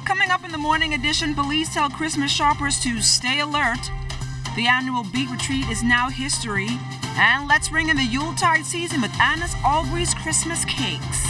Coming up in the morning edition, police tell Christmas shoppers to stay alert. The annual Beat Retreat is now history. And let's ring in the Yuletide season with Anna's Albury's Christmas cakes.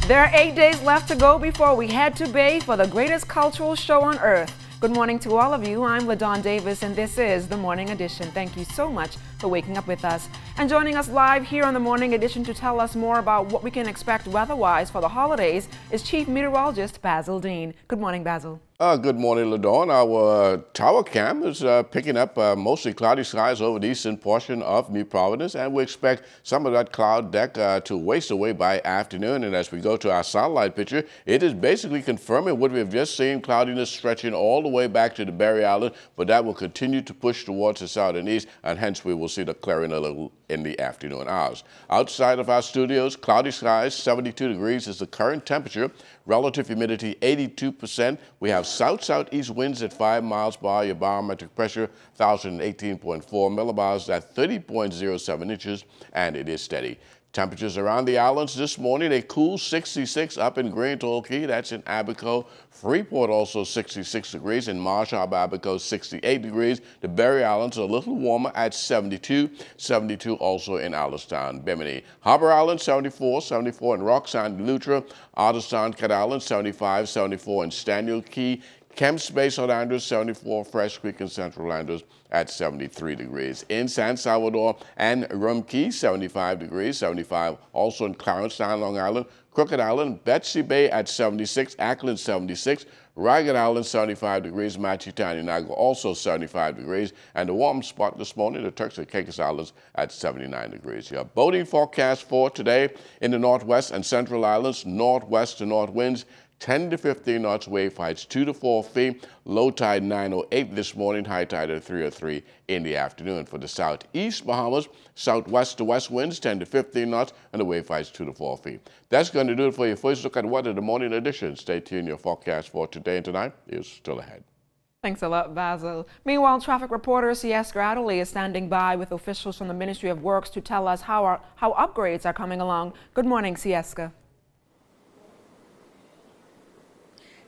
There are 8 days left to go before we head to Bay for the greatest cultural show on earth. Good morning to all of you. I'm LaDawn Davis, and this is The Morning Edition. Thank you so much for waking up with us. And joining us live here on The Morning Edition to tell us more about what we can expect weather-wise for the holidays is Chief Meteorologist Basil Dean. Good morning, Basil. Good morning, LaDawn. Our tower cam is picking up mostly cloudy skies over the eastern portion of New Providence, and we expect some of that cloud deck to waste away by afternoon. And as we go to our satellite picture, it is basically confirming what we've just seen, cloudiness stretching all the way back to the Berry Island, but that will continue to push towards the south and east, and hence we will see the clearing a little in the afternoon hours. Outside of our studios, cloudy skies, 72 degrees is the current temperature. Relative humidity 82%. We have south-southeast winds at 5 miles per hour. Your barometric pressure 1,018.4 millibars at 30.07 inches, and it is steady. Temperatures around the islands this morning, a cool 66 up in Grand Torquay, that's in Abaco. Freeport also 66 degrees, in Marsh Harbor, Abaco 68 degrees. The Berry Islands a little warmer at 72, 72 also in Allenstown, Bimini. Harbor Island 74, 74 in Roxanne, Lutra. Otterstown, Cat Island 75, 74 in Staniel Key. Kemps Bay, St. Andrews 74, Fresh Creek and Central Andrews at 73 degrees. In San Salvador and Rum Key, 75 degrees, 75 also in Clarence Town, Long Island. Crooked Island, Betsy Bay at 76, Ackland 76, Ragged Island 75 degrees, Machitan, Nago also 75 degrees, and the warm spot this morning, the Turks and Caicos Islands at 79 degrees. Your boating forecast for today in the northwest and central islands, northwest to north winds 10 to 15 knots, wave heights 2 to 4 feet, low tide 9:08 this morning, high tide at 3:03 in the afternoon. For the southeast Bahamas, southwest to west winds 10 to 15 knots, and the wave heights 2 to 4 feet. That's going to do it for your first look at weather, the morning edition. Stay tuned. Your forecast for today and tonight is still ahead. Thanks a lot, Basil. Meanwhile, traffic reporter Sieska Adderley is standing by with officials from the Ministry of Works to tell us how upgrades are coming along. Good morning, Sieska.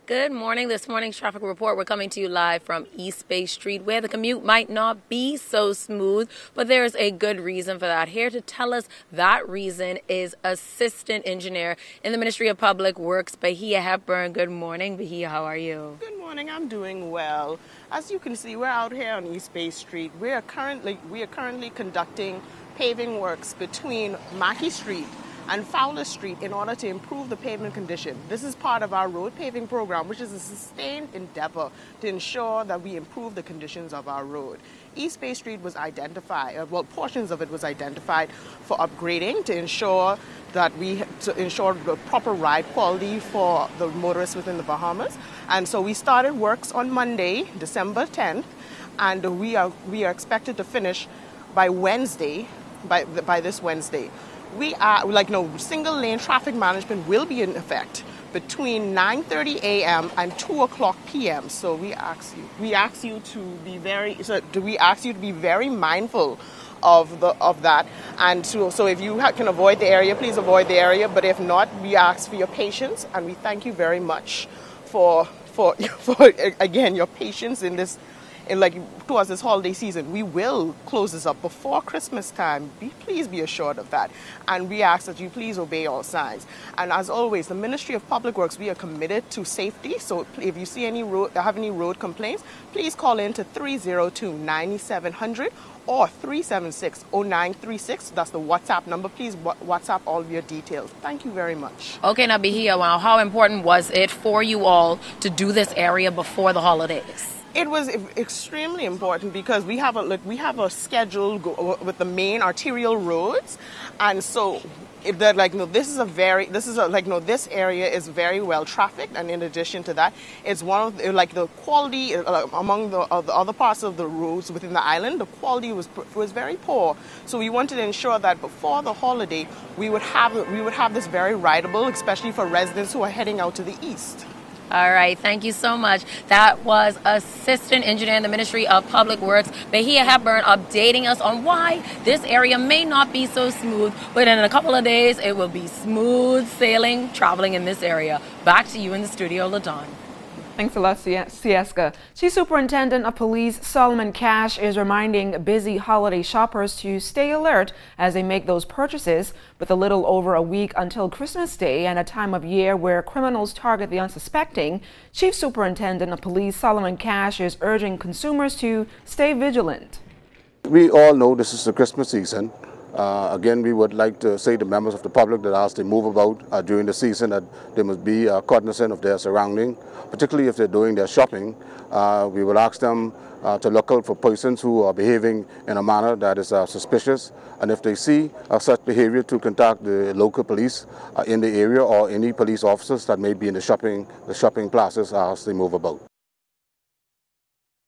Good morning. This morning's traffic report, we're coming to you live from East Bay Street, where the commute might not be so smooth, but there's a good reason for that. Here to tell us that reason is Assistant Engineer in the Ministry of Public Works, Bahia Hepburn. Good morning, Bahia. How are you? Good morning. I'm doing well. As you can see, we're out here on East Bay Street. We are currently conducting paving works between Mackey Street and Fowler Street in order to improve the pavement condition. This is part of our road paving program, which is a sustained endeavor to ensure that we improve the conditions of our road. East Bay Street was identified, portions of it was identified for upgrading to ensure the proper ride quality for the motorists within the Bahamas. And so we started works on Monday, December 10th, and we are expected to finish by Wednesday, by this Wednesday. Single lane traffic management will be in effect between 9:30 a.m. and 2 o'clock p.m. So we ask you to be very mindful of that. And so if you can avoid the area, please avoid the area. But if not, we ask for your patience, and we thank you very much for again your patience in this. Towards this holiday season. We will close this up before Christmas time. Please be assured of that. And we ask that you please obey all signs. And as always, the Ministry of Public Works, we are committed to safety. So if you see have any road complaints, please call in to 302-9700 or 376-0936. That's the WhatsApp number. Please WhatsApp all of your details. Thank you very much. Okay, now Bahia, wow, how important was it for you all to do this area before the holidays? It was extremely important because we have a schedule with the main arterial roads, and so this area is very well trafficked, and in addition to that, it's one of the quality among the other parts of the roads within the island. The quality was very poor, so we wanted to ensure that before the holiday we would have this very rideable, especially for residents who are heading out to the east. All right, thank you so much. That was Assistant Engineer in the Ministry of Public Works, Bahia Hepburn, updating us on why this area may not be so smooth, but in a couple of days it will be smooth sailing, traveling in this area. Back to you in the studio, LaDawn. Thanks a lot, Sieska. Chief Superintendent of Police Solomon Cash is reminding busy holiday shoppers to stay alert as they make those purchases. With a little over a week until Christmas Day and a time of year where criminals target the unsuspecting, Chief Superintendent of Police Solomon Cash is urging consumers to stay vigilant. We all know this is the Christmas season. Again, we would like to say to members of the public that as they move about during the season that they must be cognizant of their surrounding, particularly if they're doing their shopping. We would ask them to look out for persons who are behaving in a manner that is suspicious, and if they see such behavior, to contact the local police in the area or any police officers that may be in the shopping plazas as they move about.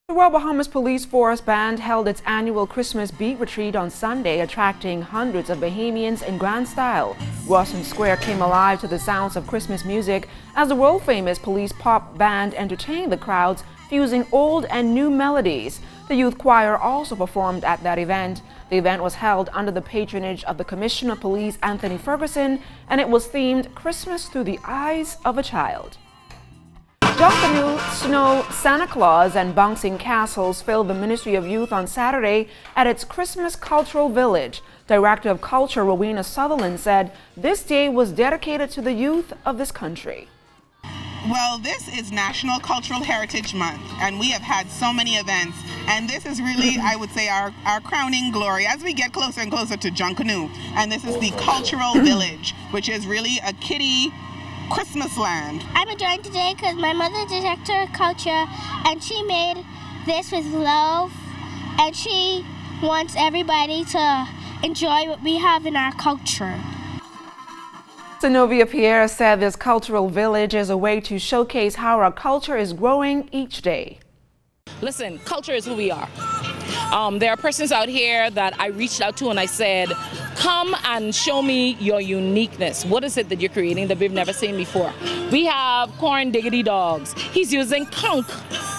The Royal Bahamas Police Force Band held its annual Christmas Beat Retreat on Sunday, attracting hundreds of Bahamians in grand style. Rawson Square came alive to the sounds of Christmas music as the world-famous police pop band entertained the crowds, fusing old and new melodies. The youth choir also performed at that event. The event was held under the patronage of the Commissioner of Police, Anthony Ferguson, and it was themed Christmas Through the Eyes of a Child. Junkanoo, snow, Santa Claus, and bouncing castles filled the Ministry of Youth on Saturday at its Christmas Cultural Village. Director of Culture Rowena Sutherland said this day was dedicated to the youth of this country. Well, this is National Cultural Heritage Month, and we have had so many events, and this is really, I would say, our crowning glory as we get closer and closer to Junkanoo. And this is the Cultural Village, which is really a kiddie Christmas land. I'm enjoying today because my mother's a director of culture and she made this with love, and she wants everybody to enjoy what we have in our culture. Zenobia Pierre said this cultural village is a way to showcase how our culture is growing each day. Listen, culture is who we are. There are persons out here that I reached out to and I said, come and show me your uniqueness. What is it that you're creating that we've never seen before? We have corn diggity dogs. He's using conch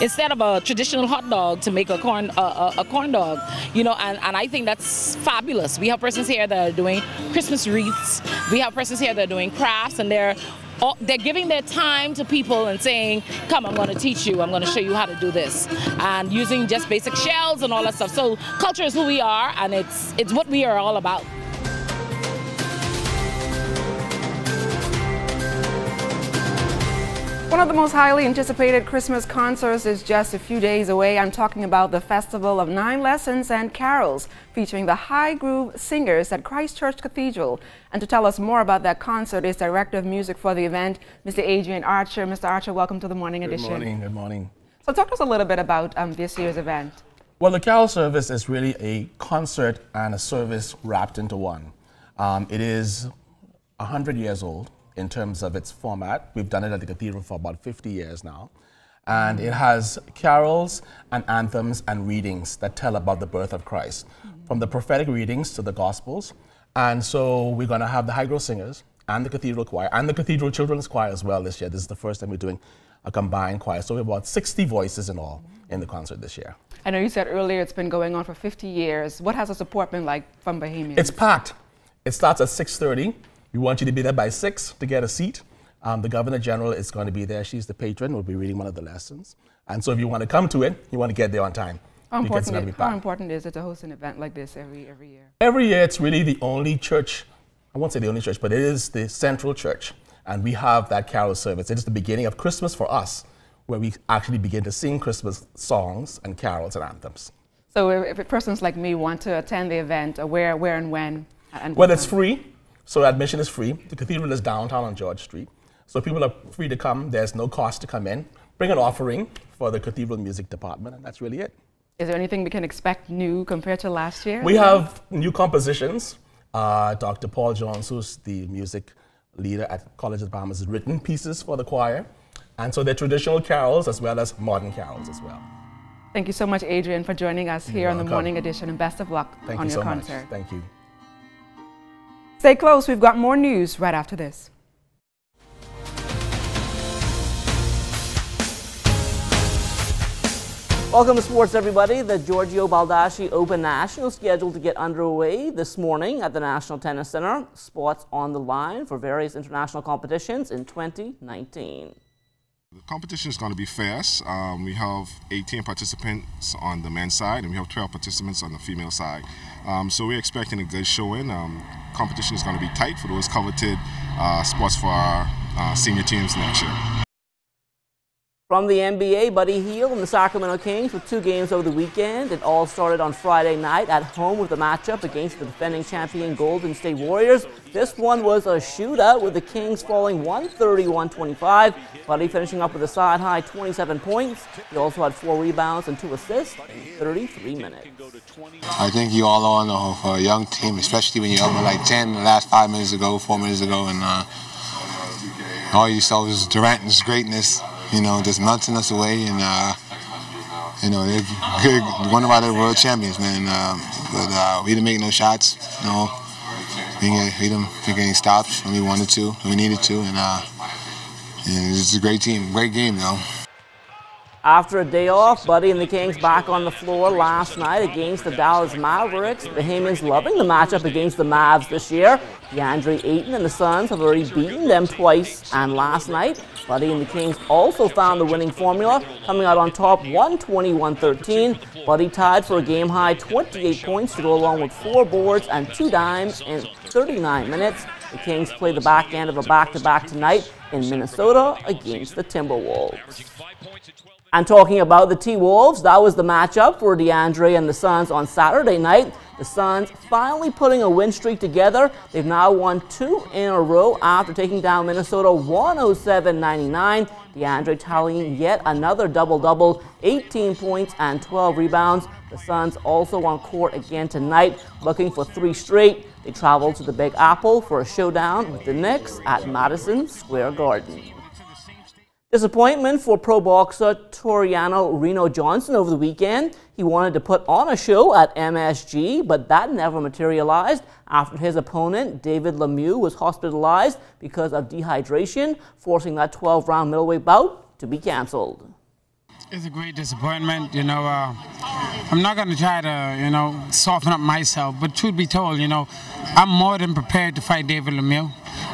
instead of a traditional hot dog to make a corn dog. You know, and I think that's fabulous. We have persons here that are doing Christmas wreaths. We have persons here that are doing crafts, and they're giving their time to people and saying, come, I'm going to teach you, I'm going to show you how to do this, and using just basic shells and all that stuff. So culture is who we are, and it's what we are all about. One of the most highly anticipated Christmas concerts is just a few days away. I'm talking about the Festival of 9 Lessons and Carols, featuring the High Groove Singers at Christ Church Cathedral. And to tell us more about that concert is Director of Music for the event, Mr. Adrian Archer. Mr. Archer, welcome to the Morning Edition. Good morning, good morning. So talk to us a little bit about this year's event. Well, the Carol service is really a concert and a service wrapped into one. It is 100 years old in terms of its format. We've done it at the cathedral for about 50 years now. And it has carols and anthems and readings that tell about the birth of Christ, from the prophetic readings to the Gospels. And so we're going to have the High Grove Singers and the Cathedral Choir and the Cathedral Children's Choir as well this year. This is the first time we're doing a combined choir. So we have about 60 voices in all in the concert this year. I know you said earlier it's been going on for 50 years. What has the support been like from Bahamians? It's packed. It starts at 6:30. We want you to be there by 6 to get a seat. The Governor General is going to be there. She's the patron. We'll be reading one of the lessons. And so if you want to come to it, you want to get there on time. How important is it to host an event like this every year? Every year, it's really the only church, I won't say the only church, but it is the central church. And we have that carol service. It is the beginning of Christmas for us, where we actually begin to sing Christmas songs and carols and anthems. So if persons like me want to attend the event, where and when? Well, it's free. So admission is free. The cathedral is downtown on George Street. So people are free to come. There's no cost to come in. Bring an offering for the cathedral music department, and that's really it. Is there anything we can expect new compared to last year? We have new compositions. Dr. Paul Jones, who's the music leader at College of the Bahamas, has written pieces for the choir. And so they're traditional carols as well as modern carols as well. Thank you so much, Adrian, for joining us here on the Morning Edition, and best of luck on your concert. Thank you. Stay close. We've got more news right after this. Welcome to sports, everybody. The Giorgio Baldacci Open National is scheduled to get underway this morning at the National Tennis Center. Spots on the line for various international competitions in 2019. The competition is going to be fast. We have 18 participants on the men's side and we have 12 participants on the female side. So we're expecting a good showing. Competition is going to be tight for those coveted spots for our senior teams next year. From the NBA, Buddy Hield and the Sacramento Kings with 2 games over the weekend. It all started on Friday night at home with a matchup against the defending champion Golden State Warriors. This one was a shootout with the Kings falling 130-125. Buddy finishing up with a side-high 27 points. He also had 4 rebounds and 2 assists in 33 minutes. I think you all on for a young team, especially when you're up with like 10 the last 5 minutes ago, 4 minutes ago, and all you saw was Durant's greatness. You know, just melting us away, and you know, they're good, one of our world champions, man. But we didn't make no shots. No, we didn't make any stops when we wanted to, when we needed to, and it's a great team, great game, though. After a day off, Buddy and the Kings back on the floor last night against the Dallas Mavericks. The Bahamians loving the matchup against the Mavs this year. DeAndre Ayton and the Suns have already beaten them twice, and last night, Buddy and the Kings also found the winning formula, coming out on top 120-113. Buddy tied for a game-high 28 points to go along with 4 boards and 2 dimes in 39 minutes. The Kings play the back end of a back-to-back tonight in Minnesota against the Timberwolves. And talking about the T-Wolves, that was the matchup for DeAndre and the Suns on Saturday night. The Suns finally putting a win streak together. They've now won 2 in a row after taking down Minnesota 107-99. DeAndre tallying yet another double-double, 18 points and 12 rebounds. The Suns also on court again tonight, looking for 3 straight. They travel to the Big Apple for a showdown with the Knicks at Madison Square Garden. Disappointment for pro boxer Toriano Reno Johnson over the weekend. He wanted to put on a show at MSG, but that never materialized after his opponent, David Lemieux, was hospitalized because of dehydration, forcing that 12-round middleweight bout to be canceled. It's a great disappointment, you know. I'm not going to try to, you know, soften up myself, but truth be told, you know, I'm more than prepared to fight David Lemieux.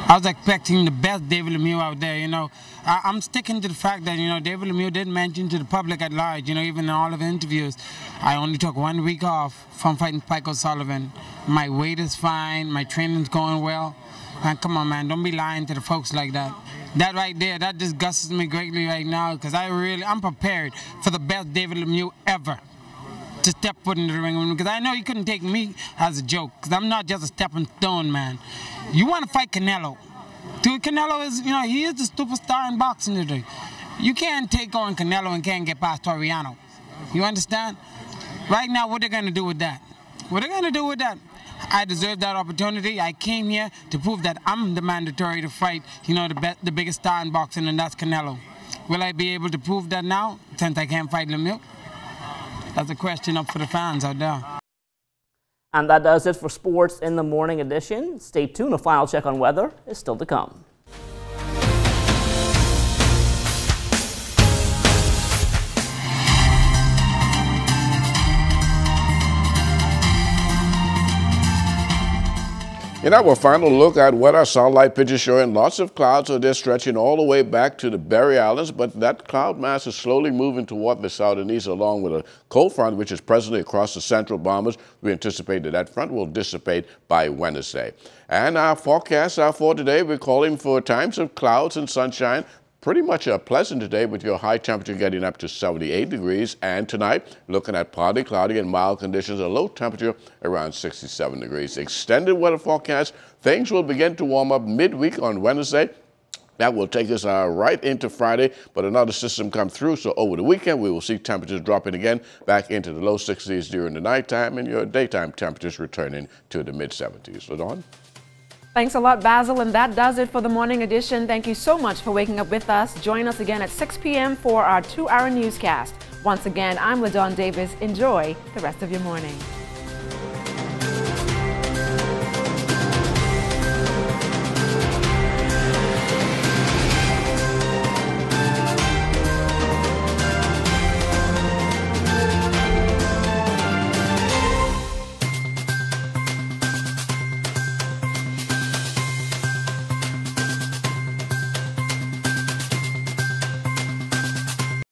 I was expecting the best David Lemieux out there, you know. I'm sticking to the fact that, you know, David Lemieux did mention to the public at large, you know, even in all of the interviews, I only took 1 week off from fighting Spike O'Sullivan. My weight is fine, my training's going well. Man, come on, man, don't be lying to the folks like that. That right there, that disgusts me greatly right now because I'm prepared for the best David Lemieux ever to step foot in the ring because I know you couldn't take me as a joke because I'm not just a stepping stone, man. You want to fight Canelo. Dude, Canelo is, you know, he is the superstar in boxing today. You can't take on Canelo and can't get past Toriano. You understand? Right now, what they're going to do with that? What they're going to do with that? I deserve that opportunity. I came here to prove that I'm the mandatory to fight, you know, the biggest star in boxing, and that's Canelo. Will I be able to prove that now, since I can't fight Lemieux? That's a question up for the fans out there. And that does it for Sports in the Morning Edition. Stay tuned, a final check on weather is still to come. In our final look at what our satellite pictures showing lots of clouds, so they're stretching all the way back to the Berry Islands, but that cloud mass is slowly moving toward the south and east along with a cold front which is presently across the central Bahamas. We anticipate that that front will dissipate by Wednesday. And our forecast for today, we're calling for times of clouds and sunshine. Pretty much pleasant today with your high temperature getting up to 78 degrees. And tonight, looking at partly cloudy and mild conditions, a low temperature around 67 degrees. Extended weather forecast, things will begin to warm up midweek on Wednesday. That will take us right into Friday, but another system come through, so over the weekend we will see temperatures dropping again back into the low 60s during the nighttime and your daytime temperatures returning to the mid-70s. LaDawn? Thanks a lot, Basil, and that does it for the Morning Edition. Thank you so much for waking up with us. Join us again at 6 p.m. for our 2-hour newscast. Once again, I'm LaDawn Davis. Enjoy the rest of your morning.